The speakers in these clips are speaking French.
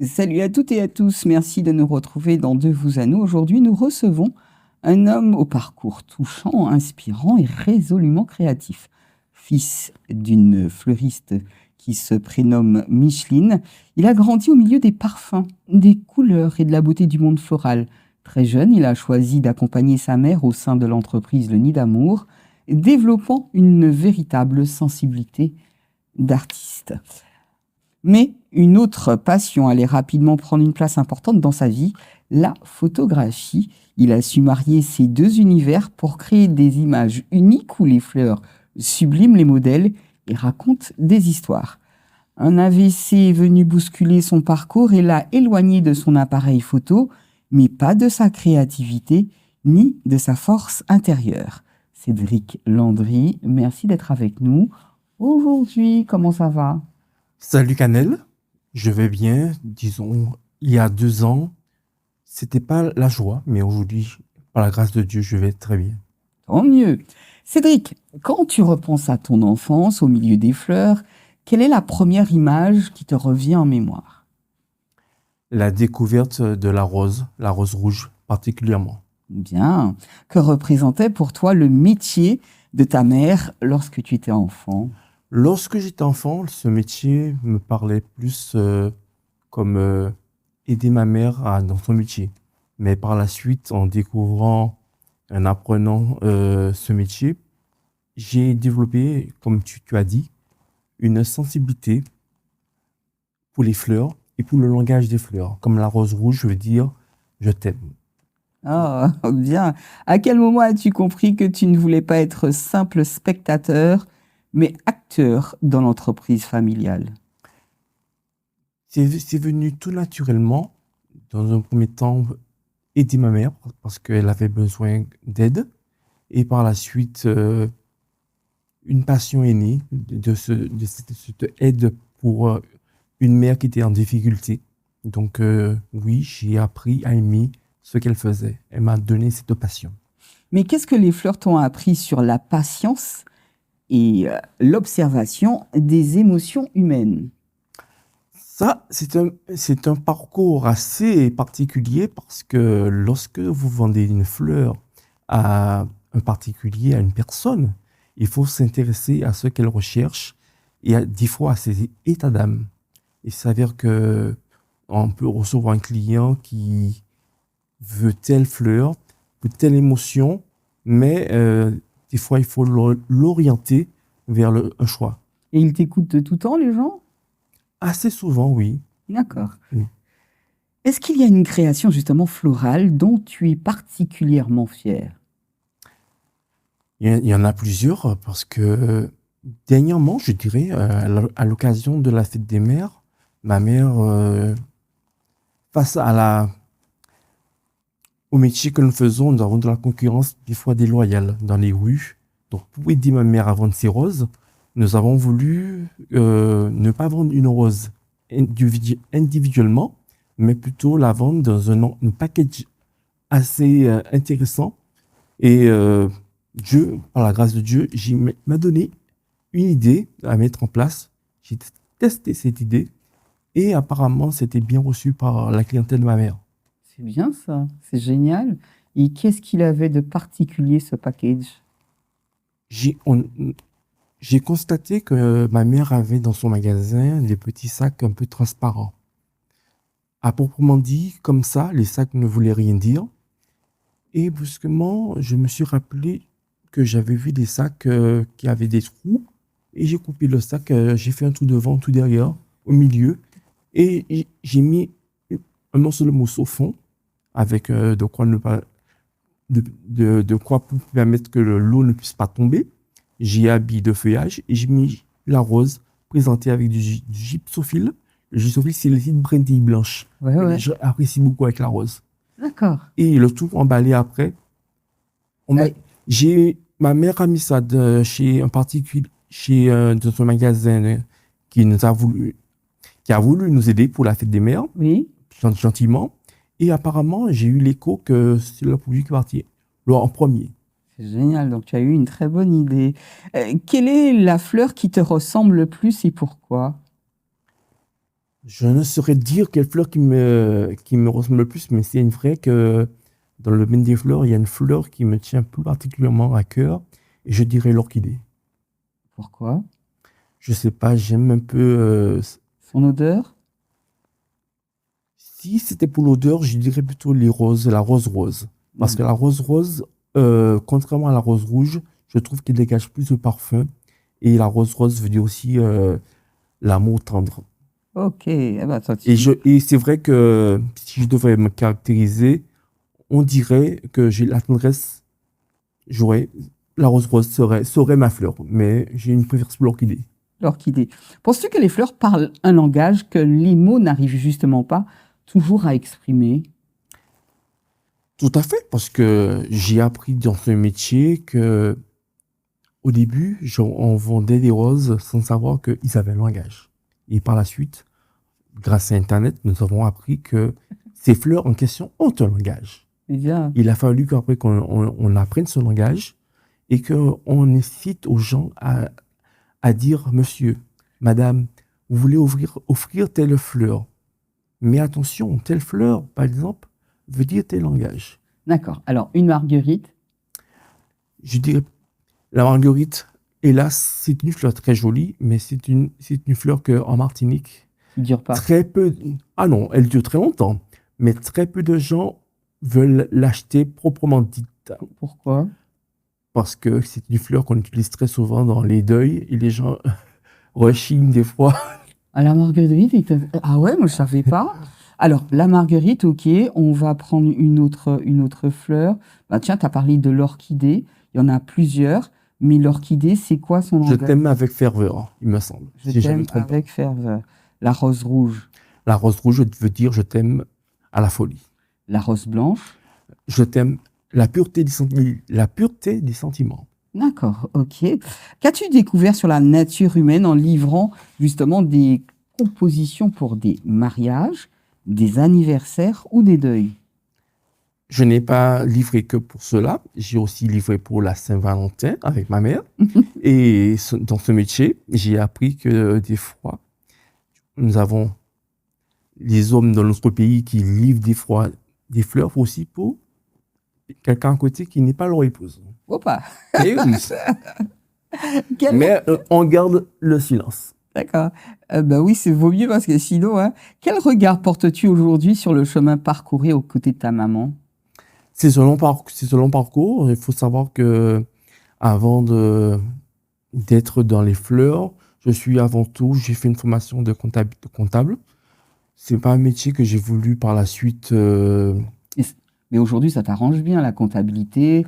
Salut à toutes et à tous, merci de nous retrouver dans De vous à nous. Aujourd'hui, nous recevons un homme au parcours touchant, inspirant et résolument créatif. Fils d'une fleuriste qui se prénomme Micheline, il a grandi au milieu des parfums, des couleurs et de la beauté du monde floral. Très jeune, il a choisi d'accompagner sa mère au sein de l'entreprise Le Nid d'Amour, développant une véritable sensibilité d'artiste. Mais une autre passion allait rapidement prendre une place importante dans sa vie, la photographie. Il a su marier ces deux univers pour créer des images uniques où les fleurs subliment les modèles et racontent des histoires. Un AVC est venu bousculer son parcours et l'a éloigné de son appareil photo, mais pas de sa créativité ni de sa force intérieure. Cédric Landry, merci d'être avec nous. Aujourd'hui, comment ça va ? Salut Canel, je vais bien. Disons, il y a 2 ans, c'était pas la joie, mais aujourd'hui, par la grâce de Dieu, je vais très bien. Tant mieux. Cédric, quand tu repenses à ton enfance au milieu des fleurs, quelle est la première image qui te revient en mémoire ? La découverte de la rose rouge particulièrement. Bien. Que représentait pour toi le métier de ta mère lorsque tu étais enfant ? Lorsque j'étais enfant, ce métier me parlait plus comme aider ma mère dans son métier. Mais par la suite, en découvrant, en apprenant ce métier, j'ai développé, comme tu as dit, une sensibilité pour les fleurs et pour le langage des fleurs. Comme la rose rouge veut dire je t'aime. Ah, bien. À quel moment as-tu compris que tu ne voulais pas être simple spectateur, mais acteur dans l'entreprise familiale ? C'est venu tout naturellement, dans un premier temps, aider ma mère parce qu'elle avait besoin d'aide. Et par la suite, une passion est née de cette aide pour une mère qui était en difficulté. Donc oui, j'ai appris à aimer ce qu'elle faisait. Elle m'a donné cette passion. Mais qu'est-ce que les fleurs t'ont appris sur la patience et l'observation des émotions humaines ? Ça, c'est un parcours assez particulier parce que lorsque vous vendez une fleur à un particulier, à une personne, il faut s'intéresser à ce qu'elle recherche et des fois à ses états d'âme. Il s'avère que on peut recevoir un client qui veut telle fleur, veut telle émotion, mais des fois il faut l'orienter vers un choix. Et ils t'écoutent de tout temps, les gens ? Assez souvent, oui. D'accord. Oui. Est-ce qu'il y a une création justement florale dont tu es particulièrement fier ? Il y en a plusieurs parce que dernièrement, je dirais, à l'occasion de la fête des mères, ma mère, face au métier que nous faisons, nous avons de la concurrence des fois déloyale dans les rues. Donc, pour aider ma mère à vendre ses roses, nous avons voulu ne pas vendre une rose individuellement, mais plutôt la vendre dans un package assez intéressant. Et Dieu, par la grâce de Dieu, m'a donné une idée à mettre en place. J'ai testé cette idée et apparemment, c'était bien reçu par la clientèle de ma mère. C'est bien ça, c'est génial. Et qu'est-ce qu'il avait de particulier, ce package ? J'ai on- j'ai constaté que ma mère avait dans son magasin des petits sacs un peu transparents. À proprement dit, comme ça, les sacs ne voulaient rien dire. Et brusquement, je me suis rappelé que j'avais vu des sacs qui avaient des trous. Et j'ai coupé le sac, j'ai fait un trou devant, un trou derrière, au milieu. Et j'ai mis un morceau de mousse au fond, avec de quoi ne pas, de quoi pour permettre que l'eau ne puisse pas tomber. J'ai habillé de feuillage et j'ai mis la rose présentée avec du gypsophile. Le gypsophile, c'est le liquide brindille blanche. Ouais, ouais. J'apprécie beaucoup avec la rose. D'accord. Et le tout emballé après. Ouais. Ma mère a mis ça chez un particulier, dans un magasin qui a voulu nous aider pour la fête des mères, Oui. gentiment. Et apparemment, j'ai eu l'écho que c'est le produit qui est parti en premier. C'est génial, donc tu as eu une très bonne idée. Quelle est la fleur qui te ressemble le plus et pourquoi ? Je ne saurais dire quelle fleur qui me ressemble le plus, mais c'est vrai que dans le domaine des fleurs, il y a une fleur qui me tient plus particulièrement à cœur, et je dirais l'orchidée. Pourquoi? Je sais pas, j'aime un peu. Son odeur? Si c'était pour l'odeur, je dirais plutôt les roses, la rose rose. Parce que la rose rose, contrairement à la rose rouge, je trouve qu'elle dégage plus de parfum. Et la rose rose veut dire aussi l'amour tendre. Ok, eh ben, toi, Et c'est vrai que si je devrais me caractériser, on dirait que j'ai la tendresse, j'aurais, la rose rose serait ma fleur. Mais j'ai une préférence pour l'orchidée. l'orchidée. Penses-tu que les fleurs parlent un langage que les mots n'arrivent justement pas toujours à exprimer? Tout à fait, parce que j'ai appris dans ce métier que au début, on vendait des roses sans savoir qu'ils avaient un langage. Et par la suite, grâce à Internet, nous avons appris que ces fleurs en question ont un langage. Eh bien, Il a fallu qu'après on apprenne ce langage et qu'on incite aux gens à dire, monsieur, madame, vous voulez offrir telle fleur. Mais attention, telle fleur, par exemple, veut dire tel langage. d'accord. Alors, une marguerite, Je dirais, la marguerite, hélas, c'est une fleur très jolie, mais c'est une fleur qu'en Martinique, qui dure pas. très peu, ah non, elle dure très longtemps, mais très peu de gens veulent l'acheter proprement dite. Pourquoi? Parce que c'est une fleur qu'on utilise très souvent dans les deuils et les gens rechignent des fois. À la marguerite, ah ouais, moi je savais pas. Alors, la marguerite, ok, on va prendre une autre fleur. Bah tiens, tu as parlé de l'orchidée. Il y en a plusieurs, mais l'orchidée, c'est quoi son Je langage? t'aime avec ferveur, il me semble, Je si je ne me t'aime trompe pas. avec ferveur. La rose rouge, La rose rouge veut dire je t'aime à la folie. la rose blanche. Je t'aime la pureté des sentiments. D'accord, ok. Qu'as-tu découvert sur la nature humaine en livrant justement des compositions pour des mariages, des anniversaires ou des deuils? Je n'ai pas livré que pour cela, j'ai aussi livré pour la Saint-Valentin avec ma mère. Et dans ce métier, j'ai appris que des fois, nous avons les hommes dans notre pays qui livrent des fois des fleurs aussi pour quelqu'un à côté qui n'est pas leur épouse. Opa, Et oui, quel... mais on garde le silence. D'accord. Bah oui, c'est vaut mieux parce que sinon, hein, quel regard portes-tu aujourd'hui sur le chemin parcouru aux côtés de ta maman? C'est ce long parcours. Il faut savoir que avant d'être dans les fleurs, j'ai fait une formation de comptable. C'est pas un métier que j'ai voulu par la suite. Mais aujourd'hui, ça t'arrange bien, la comptabilité.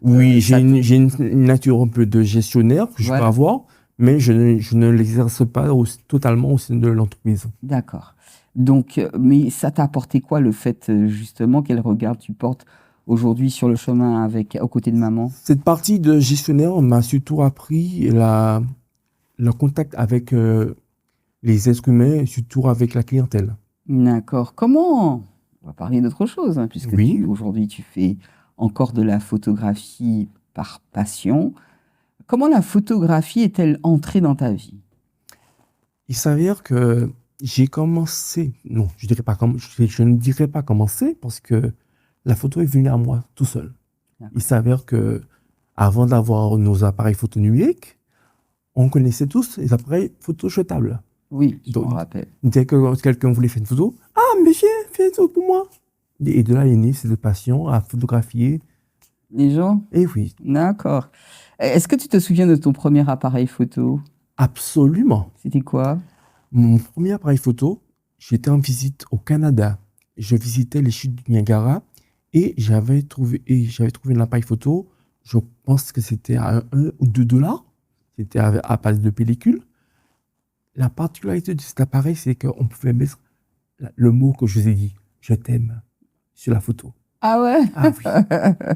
Oui, ça te- j'ai une nature un peu de gestionnaire que je peux Voilà, avoir, mais je ne l'exerce pas totalement au sein de l'entreprise. d'accord. Donc, mais ça t'a apporté quoi le fait, justement, quel regard tu portes aujourd'hui sur le chemin aux côtés de maman? Cette partie de gestionnaire m'a surtout appris le contact avec les êtres humains et surtout avec la clientèle. D'accord. Comment? On va parler d'autre chose, hein, puisque Oui, aujourd'hui, tu fais encore de la photographie par passion. Comment la photographie est-elle entrée dans ta vie? il s'avère que j'ai commencé, non, je ne dirais pas commencer parce que la photo est venue à moi tout seul. Il s'avère que avant d'avoir nos appareils photo numériques, on connaissait tous les appareils photo jetables. Oui, je m'en Donc, rappelle. dès que quelqu'un voulait faire une photo, ah, monsieur, fais une photo pour moi. Et de là est née cette passion à photographier. Les gens? Et oui, D'accord. Est-ce que tu te souviens de ton premier appareil photo? absolument. C'était quoi? Mon premier appareil photo, j'étais en visite au Canada. Je visitais les chutes du Niagara et j'avais trouvé un appareil photo. Je pense que c'était à 1 ou 2 $. C'était à base de pellicule. La particularité de cet appareil, c'est qu'on pouvait mettre le mot que je vous ai dit, je t'aime, sur la photo. Ah ouais? Ah oui.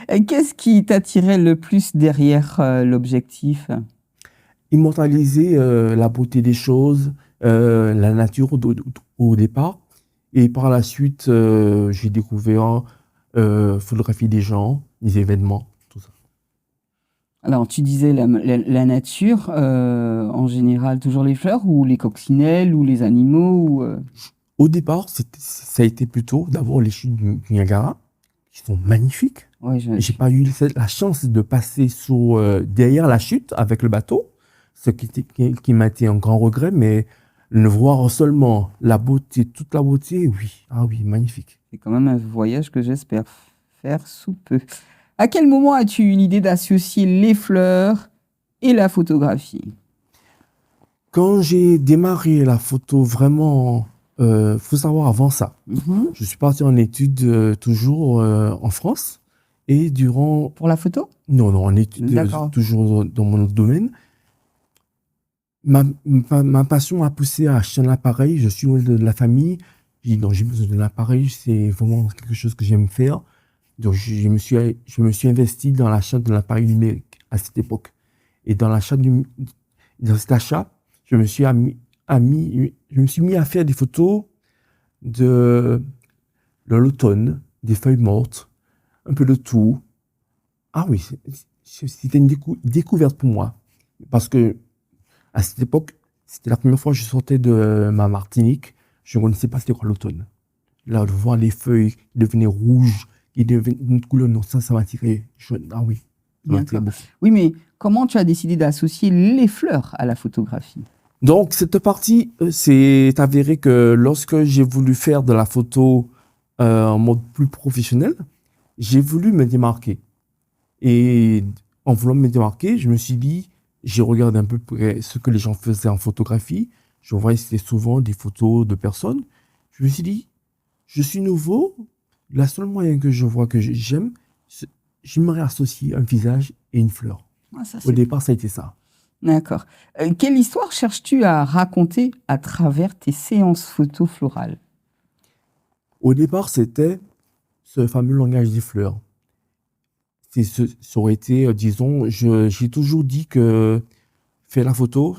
Et qu'est-ce qui t'attirait le plus derrière l'objectif? Immortaliser la beauté des choses, la nature au départ. Et par la suite, j'ai découvert photographier des gens, des événements, tout ça. Alors, tu disais la nature, en général, toujours les fleurs ou les coccinelles ou les animaux ou, Au départ, ça a été plutôt d'abord les chutes du Niagara, qui sont magnifiques. Ouais, J'ai pas eu la chance de passer derrière la chute avec le bateau, qui m'a été un grand regret, mais le voir seulement la beauté, toute la beauté, oui, ah oui, magnifique. c'est quand même un voyage que j'espère faire sous peu. À quel moment as-tu eu l'idée d'associer les fleurs et la photographie? Quand j'ai démarré la photo, vraiment, faut savoir avant ça, Mmh. je suis parti en études toujours en France et durant, Pour la photo? non, non, en études D'accord. toujours dans mon domaine. Ma passion m'a poussé à acheter un appareil. Je suis de la famille. J'ai dit, non, j'ai besoin d'un appareil. C'est vraiment quelque chose que j'aime faire. Donc, je me suis investi dans l'achat de l'appareil numérique à cette époque. Et dans cet achat, je me suis mis à faire des photos de, de l'automne, des feuilles mortes, un peu de tout. Ah oui, c'était une découverte pour moi. Parce que à cette époque, c'était la première fois que je sortais de ma Martinique. Je ne connaissais pas c'était quoi l'automne. Là, de voir les feuilles qui devenaient rouges, qui devenaient une couleur, non, ça m'a attiré. Ah oui, ça m'a attiré D'accord. beaucoup. Oui, mais comment tu as décidé d'associer les fleurs à la photographie? Donc, cette partie, c'est avéré que lorsque j'ai voulu faire de la photo en mode plus professionnel, j'ai voulu me démarquer. Et en voulant me démarquer, je me suis dit, j'ai regardé un peu près ce que les gens faisaient en photographie. Je voyais que c'était souvent des photos de personnes. Je me suis dit, je suis nouveau. La seule moyen que je vois que j'aime, j'aimerais associer un visage et une fleur. Ah, ça, Au c'est départ, ça a été ça. d'accord. Quelle histoire cherches-tu à raconter à travers tes séances photos florales? Au départ, c'était ce fameux langage des fleurs. Ça aurait été, disons, j'ai toujours dit que faire la photo,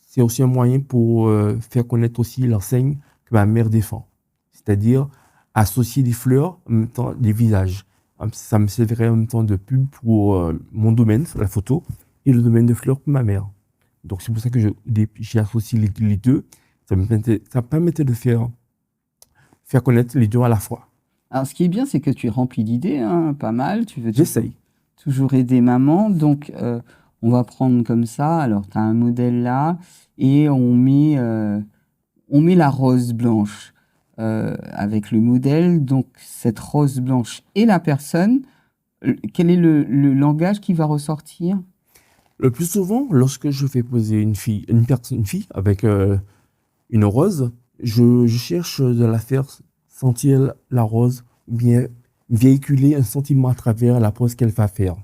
c'est aussi un moyen pour faire connaître aussi l'enseigne que ma mère défend. C'est-à-dire associer des fleurs, en même temps des visages. Ça me servirait en même temps de pub pour mon domaine, la photo, et le domaine de fleurs pour ma mère. Donc c'est pour ça que j'ai associé les deux. Ça me permettait de faire connaître les deux à la fois. Alors, ce qui est bien, c'est que tu es rempli d'idées, hein, pas mal. Tu veux J'essaye. toujours aider maman. Donc, on va prendre comme ça. Alors, tu as un modèle là et on met la rose blanche avec le modèle. Donc, cette rose blanche et la personne, quel est le langage qui va ressortir? Le plus souvent, lorsque je fais poser une fille avec une rose, je cherche de la faire sentir la rose, ou bien véhiculer un sentiment à travers la pose qu'elle va faire.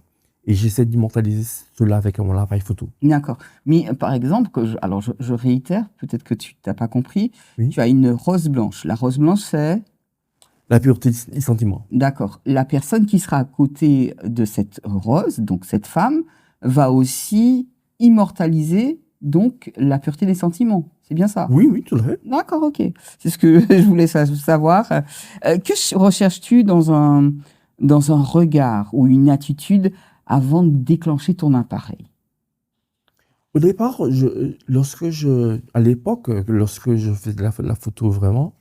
Et j'essaie d'immortaliser cela avec mon appareil photo. D'accord. Mais par exemple, alors je réitère, peut-être que tu n'as pas compris, Oui. tu as une rose blanche. La rose blanche, c'est... La pureté des sentiments. D'accord. La personne qui sera à côté de cette rose, donc cette femme, va aussi immortaliser donc la pureté des sentiments. C'est bien ça? Oui, oui, tout à fait. D'accord, ok. C'est ce que je voulais savoir. Recherches-tu dans un regard ou une attitude avant de déclencher ton appareil? Au départ, à l'époque, lorsque je faisais la photo vraiment,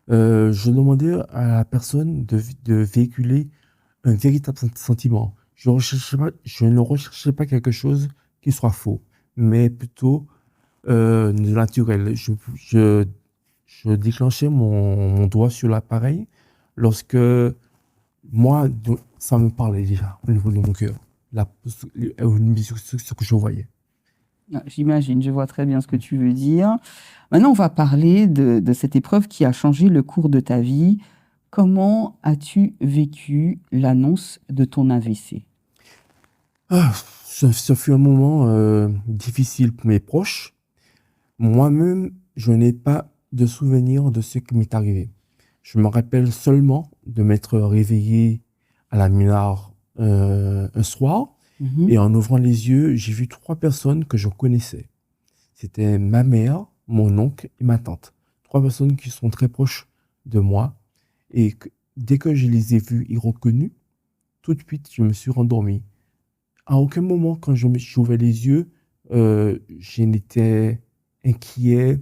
je demandais à la personne de véhiculer un véritable sentiment. Je ne recherchais pas quelque chose qui soit faux, mais plutôt de naturel. Je déclenchais mon doigt sur l'appareil lorsque moi, ça me parlait déjà au niveau de mon cœur, au niveau de ce que je voyais. Ah, j'imagine, je vois très bien ce que tu veux dire. Maintenant, on va parler de cette épreuve qui a changé le cours de ta vie. Comment as-tu vécu l'annonce de ton AVC? Ah, ce fut un moment difficile pour mes proches. Moi-même, je n'ai pas de souvenir de ce qui m'est arrivé. Je me rappelle seulement de m'être réveillé à la mi-heure un soir Mhm. et en ouvrant les yeux, j'ai vu trois personnes que je connaissais. C'était ma mère, mon oncle et ma tante. Trois personnes qui sont très proches de moi et dès que je les ai vus et reconnus, tout de suite, je me suis rendormi. À aucun moment, quand j'ouvrais les yeux, je n'étais inquiet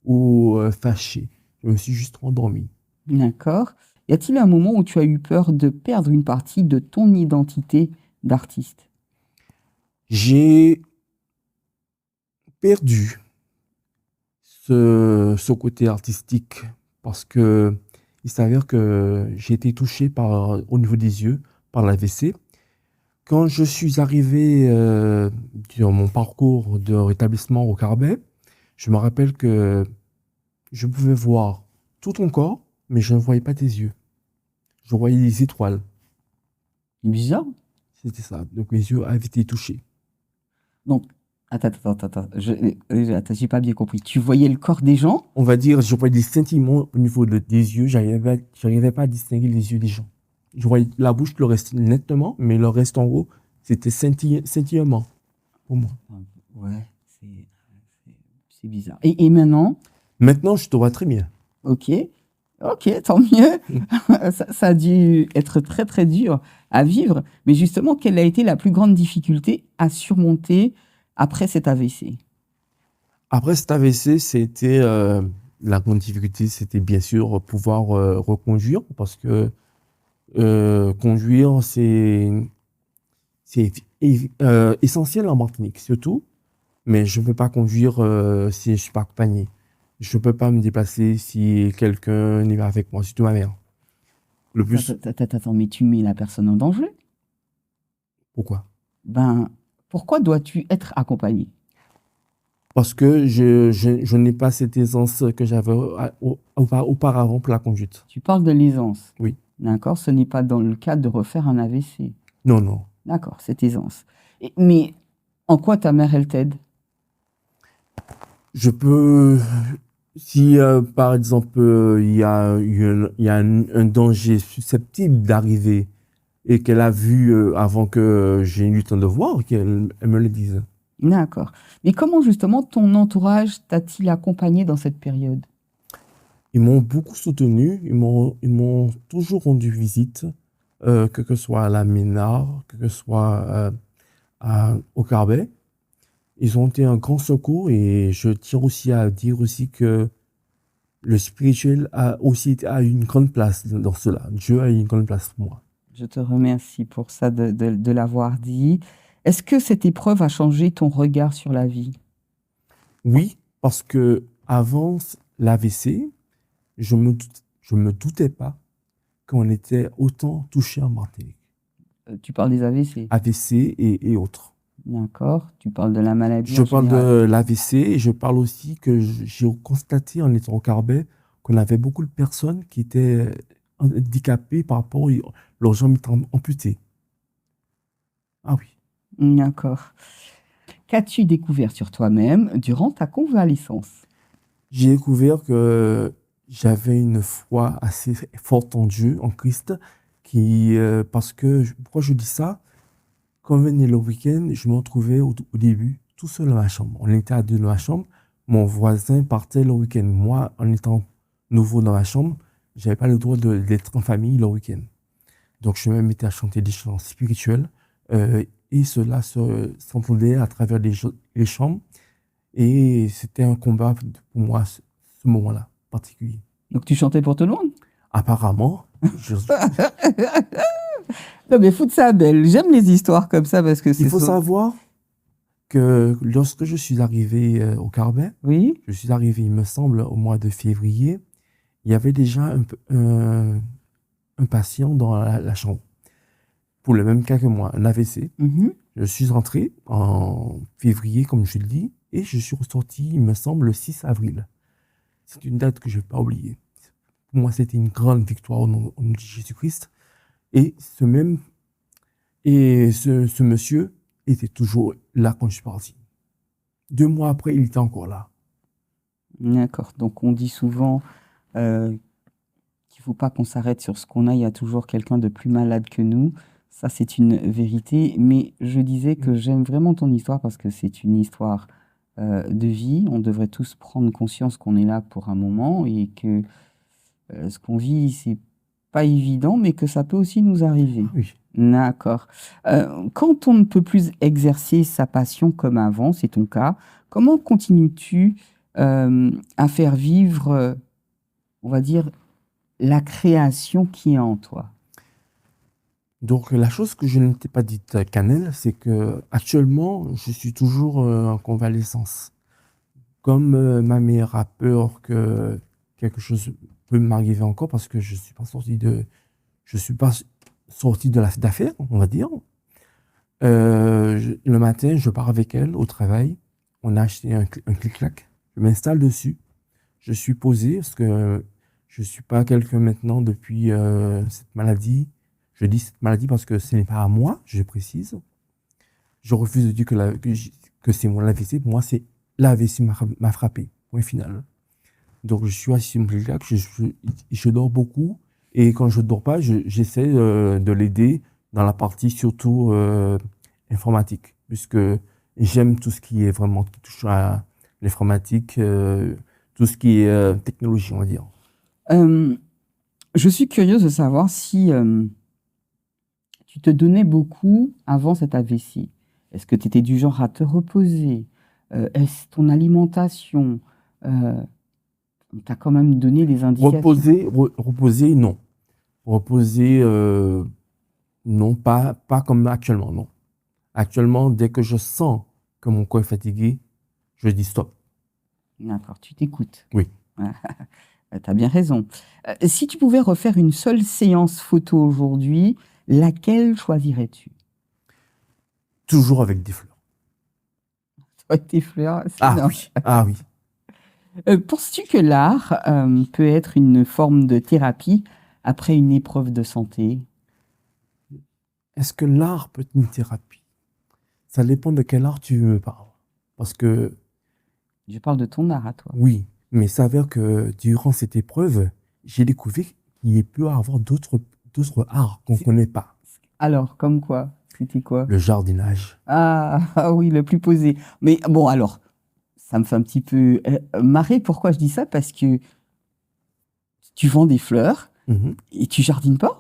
ou fâché. Je me suis juste endormi. D'accord. Y a-t-il un moment où tu as eu peur de perdre une partie de ton identité d'artiste? J'ai perdu ce côté artistique parce que il s'avère que j'ai été touché au niveau des yeux par l'AVC. Quand je suis arrivé dans mon parcours de rétablissement au Carbet, je me rappelle que je pouvais voir tout ton corps, mais je ne voyais pas tes yeux. Je voyais des étoiles. Bizarre. C'était ça. Donc mes yeux avaient été touchés. Donc, attends. Attends, j'ai pas bien compris. Tu voyais le corps des gens? On va dire, je voyais des scintillements au niveau des yeux. J'arrivais pas à distinguer les yeux des gens. Je voyais la bouche le reste nettement, mais le reste en haut, c'était scintillement pour moi. Ouais, c'est bizarre. Et maintenant? Maintenant, je te vois très bien. Ok, ok, tant mieux. Ça a dû être très très dur à vivre. Mais justement, quelle a été la plus grande difficulté à surmonter après cet AVC? Après cet AVC, c'était la grande difficulté, c'était bien sûr pouvoir reconduire parce que conduire, c'est essentiel en Martinique, surtout. Mais je ne peux pas conduire si je ne suis pas accompagné. Je ne peux pas me déplacer si quelqu'un n'est pas avec moi, surtout ma mère. Le plus, Attends, mais tu mets la personne en danger? pourquoi? Ben, pourquoi dois-tu être accompagné? Parce que je n'ai pas cette aisance que j'avais auparavant pour la conduite. Tu parles de l'aisance. Oui. D'accord, ce n'est pas dans le cadre de refaire un AVC. Non, non. D'accord, cette aisance. Mais en quoi ta mère, elle t'aide? Je peux, si par exemple il y a un danger susceptible d'arriver et qu'elle a vu avant que j'ai eu le temps de voir, elle me le dise. D'accord. Mais comment justement ton entourage t'a-t-il accompagné dans cette période? Ils m'ont beaucoup soutenu, ils m'ont toujours rendu visite, que ce soit à la Ménard, que ce soit au Carbet. Ils ont été un grand secours et je tiens aussi à dire aussi que le spirituel a une grande place dans cela. Dieu a une grande place pour moi. Je te remercie pour ça de l'avoir dit. Est-ce que cette épreuve a changé ton regard sur la vie? Oui, parce que avant l'AVC, je me doutais pas qu'on était autant touché en Martinique. Tu parles des AVC. AVC et autres. D'accord. Tu parles de la maladie Je en parle général. de l'AVC et je parle aussi que j'ai constaté en étant au Carbet qu'on avait beaucoup de personnes qui étaient handicapées par rapport à leurs jambes étant amputées. Ah oui. D'accord. Qu'as-tu découvert sur toi-même durant ta convalescence? J'ai découvert que j'avais une foi assez forte en Dieu, en Christ, parce que, pourquoi je dis ça? Quand venait le week-end, je me retrouvais au début tout seul dans ma chambre. On était à deux dans ma chambre. Mon voisin partait le week-end. Moi, en étant nouveau dans ma chambre, j'avais pas le droit d'être en famille le week-end. Donc, je me mettais à chanter des chants spirituels et cela s'entendait à travers les chambres. Et c'était un combat pour moi, ce moment-là particulier. Donc tu chantais pour tout le monde? Apparemment, Non mais foute ça belle. J'aime les histoires comme ça parce que il c'est faut savoir que lorsque je suis arrivé au Carbet, Oui. je suis arrivé, il me semble, au mois de février, il y avait déjà un patient dans la chambre, pour le même cas que moi, un AVC. Mhm. Je suis rentré en février, comme je le dis, et je suis ressorti, il me semble, le 6 avril. C'est une date que je ne vais pas oublier. Pour moi, c'était une grande victoire au nom de Jésus-Christ. Et ce monsieur était toujours là quand je suis parti. 2 mois après, il était encore là. D'accord. Donc on dit souvent qu'il ne faut pas qu'on s'arrête sur ce qu'on a. Il y a toujours quelqu'un de plus malade que nous. Ça, c'est une vérité. Mais je disais que j'aime vraiment ton histoire parce que c'est une histoire de vie. On devrait tous prendre conscience qu'on est là pour un moment et que ce qu'on vit, c'est pas évident, mais que ça peut aussi nous arriver. Oui. D'accord. Quand on ne peut plus exercer sa passion comme avant, c'est ton cas, comment continues-tu, à faire vivre, on va dire, la création qui est en toi? Donc, la chose que je ne t'ai pas dite, Canel, c'est que actuellement, je suis toujours en convalescence. Comme ma mère a peur que quelque chose peut m'arriver encore parce que je suis pas sorti de d'affaire, on va dire. Le matin, je pars avec elle au travail. On a acheté un clic-clac. Je m'installe dessus. Je suis posé parce que je suis pas quelqu'un maintenant depuis cette maladie. Je dis cette maladie parce que ce n'est pas à moi, je précise. Je refuse de dire que c'est mon AVC. Pour moi, c'est l'AVC m'a frappé. Point final. Donc, je suis assis sur mon clic-clac. Je dors beaucoup. Et quand je dors pas, j'essaie de l'aider dans la partie surtout informatique. Puisque j'aime tout ce qui est vraiment qui touche à l'informatique, tout ce qui est technologie, on va dire. Euh, je suis curieuse de savoir si tu te donnais beaucoup avant cet AVC. Est-ce que tu étais du genre à te reposer? Est-ce ton alimentation? On t'a quand même donné des indications. Reposer, non. Reposer, non, pas comme actuellement, non. Actuellement, dès que je sens que mon corps est fatigué, je dis stop. D'accord, tu t'écoutes. Oui. Tu as bien raison. Si tu pouvais refaire une seule séance photo aujourd'hui, laquelle choisirais-tu? Toujours avec des fleurs. Toi, tes fleurs, c'est Ah énorme. oui, ah oui. Penses-tu que l'art peut être une forme de thérapie après une épreuve de santé? Est-ce que l'art peut être une thérapie? Ça dépend de quel art tu me parles. Parce que, Je parle de ton art à toi. oui, mais il s'avère que durant cette épreuve, j'ai découvert qu'il peut y avoir d'autres arts qu'on ne C'est- connaît pas. Alors, comme quoi? C'était quoi? Le jardinage. Ah, ah oui, le plus posé. Mais bon, alors, ça me fait un petit peu marrer. Pourquoi je dis ça? Parce que tu vends des fleurs Mhm. et tu jardines pas?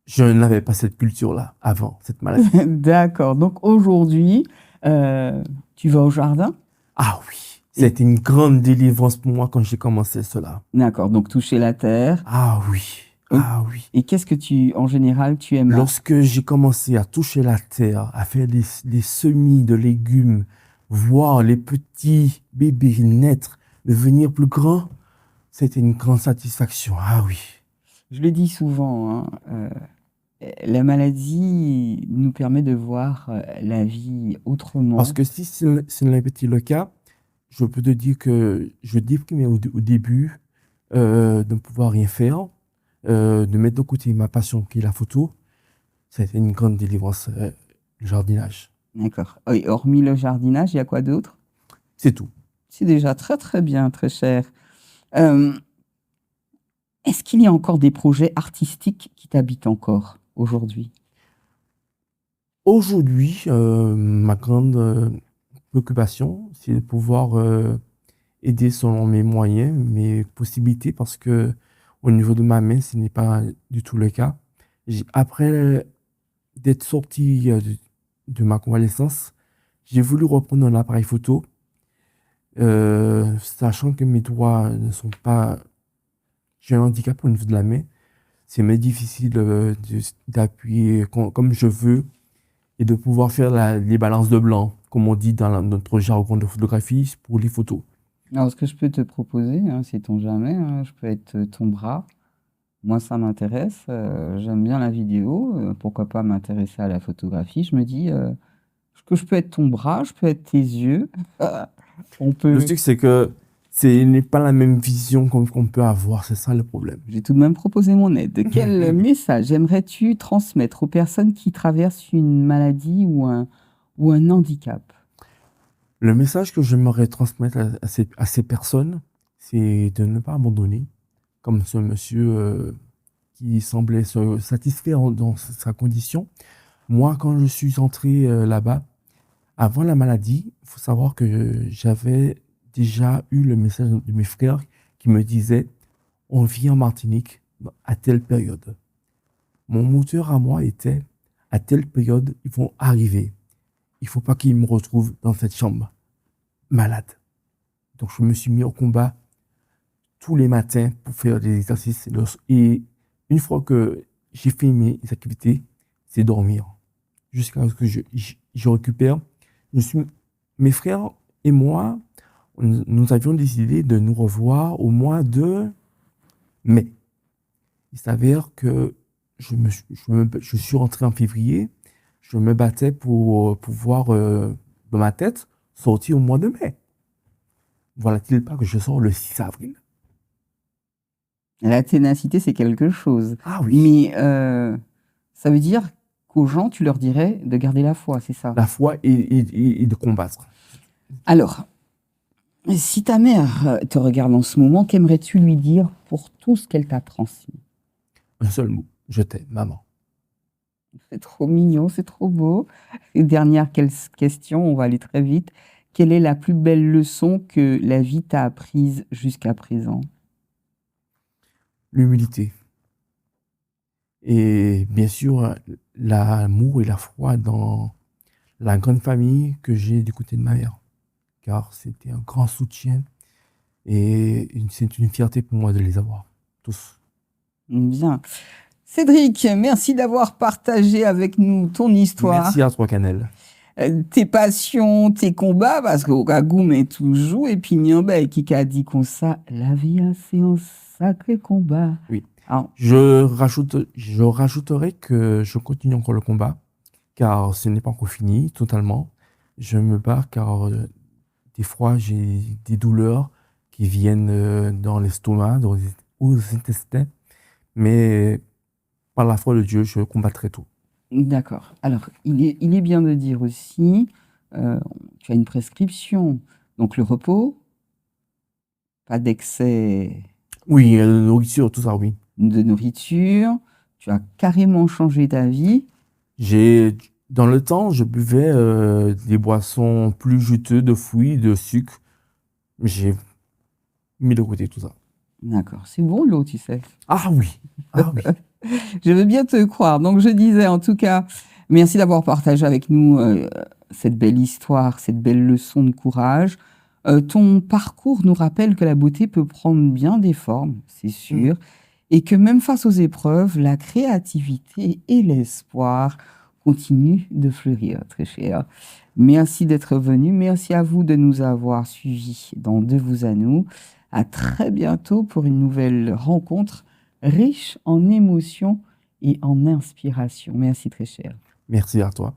Je n'avais pas cette culture-là avant cette maladie. D'accord. Donc aujourd'hui, tu vas au jardin? Ah oui, Et- c'était une grande délivrance pour moi quand j'ai commencé cela. D'accord. Donc toucher la terre. Ah oui, ah oui. Et qu'est-ce que en général, tu aimes là? Lorsque j'ai commencé à toucher la terre, à faire des semis de légumes, voir les petits bébés naître, devenir plus grands, c'était une grande satisfaction. Ah oui. Je le dis souvent, hein, la maladie nous permet de voir la vie autrement. Parce que si ce n'avait pas été le cas, je peux te dire que je déprimais au début de ne pouvoir rien faire, de mettre de côté ma passion qui est la photo. Ça a été une grande délivrance, le jardinage. D'accord. Et hormis le jardinage, il y a quoi d'autre? C'est tout. C'est déjà très très bien, très cher. Euh, Est-ce qu'il y a encore des projets artistiques qui t'habitent encore aujourd'hui? Aujourd'hui, ma grande préoccupation, c'est de pouvoir aider selon mes moyens, mes possibilités, parce que au niveau de ma main, ce n'est pas du tout le cas. Après d'être sorti de ma convalescence, j'ai voulu reprendre un appareil photo, sachant que mes doigts ne sont pas... J'ai un handicap au niveau de la main. C'est mais difficile d'appuyer comme je veux et de pouvoir faire les balances de blanc, comme on dit dans notre jargon de photographie, pour les photos. Alors, ce que je peux te proposer, hein, sait-on jamais, hein, je peux être ton bras. Moi, ça m'intéresse. J'aime bien la vidéo. Pourquoi pas m'intéresser à la photographie? Je me dis que je peux être ton bras, je peux être tes yeux. On peut. Le truc, c'est que ce n'est pas la même vision qu'on peut avoir, c'est ça le problème. J'ai tout de même proposé mon aide. Quel message aimerais-tu transmettre aux personnes qui traversent une maladie ou un handicap? Le message que j'aimerais transmettre à ces personnes, c'est de ne pas abandonner, comme ce monsieur qui semblait se satisfaire dans sa condition. Moi, quand je suis entré là-bas, avant la maladie, il faut savoir que j'avais déjà eu le message de mes frères qui me disaient, on vit en Martinique, à telle période. Mon moteur à moi était, à telle période, ils vont arriver. Il faut pas qu'ils me retrouvent dans cette chambre, malade. Donc, je me suis mis au combat tous les matins pour faire des exercices. Et une fois que j'ai fait mes activités, c'est dormir. Jusqu'à ce que je récupère. Mes frères et moi, nous avions décidé de nous revoir au mois de mai. Il s'avère que je suis rentré en février. Je me battais pour pouvoir, dans ma tête, sortir au mois de mai. Voilà-t-il pas que je sors le 6 avril? La ténacité, c'est quelque chose. Ah oui. Mais ça veut dire qu'aux gens, tu leur dirais de garder la foi, c'est ça? La foi et de combattre. Alors, si ta mère te regarde en ce moment, qu'aimerais-tu lui dire pour tout ce qu'elle t'a transmis? Un seul mot. Je t'aime, maman. C'est trop mignon, c'est trop beau. Et dernière question, on va aller très vite. Quelle est la plus belle leçon que la vie t'a apprise jusqu'à présent? L'humilité. Et bien sûr, l'amour et la foi dans la grande famille que j'ai du côté de ma mère. Car c'était un grand soutien et c'est une fierté pour moi de les avoir, tous. Bien. Cédric, merci d'avoir partagé avec nous ton histoire. Merci à toi, Canel. Tes passions, tes combats, parce qu'au Gagoum est toujours, et puis Nyamba qui a dit comme ça, la vie, c'est un sacré combat. Oui. Alors, Je rajouterai que je continue encore le combat, car ce n'est pas encore fini totalement. Je me bats car des fois j'ai des douleurs qui viennent dans l'estomac, aux intestins, mais par la foi de Dieu, je combattrai tout. d'accord. Alors, il est bien de dire aussi, tu as une prescription, donc le repos, pas d'excès Oui, nourriture, tout ça, oui. de nourriture, tu as carrément changé ta vie. Dans le temps, je buvais des boissons plus juteuses de fruits, de sucre. J'ai mis de côté tout ça. D'accord, c'est bon l'eau, tu sais. Ah oui, ah oui. Je veux bien te croire. Donc, je disais, en tout cas, merci d'avoir partagé avec nous cette belle histoire, cette belle leçon de courage. Ton parcours nous rappelle que la beauté peut prendre bien des formes, c'est sûr, et que même face aux épreuves, la créativité et l'espoir continuent de fleurir, très cher. Merci d'être venu. Merci à vous de nous avoir suivis dans De vous à nous. À très bientôt pour une nouvelle rencontre riche en émotions et en inspiration. Merci très cher. Merci à toi.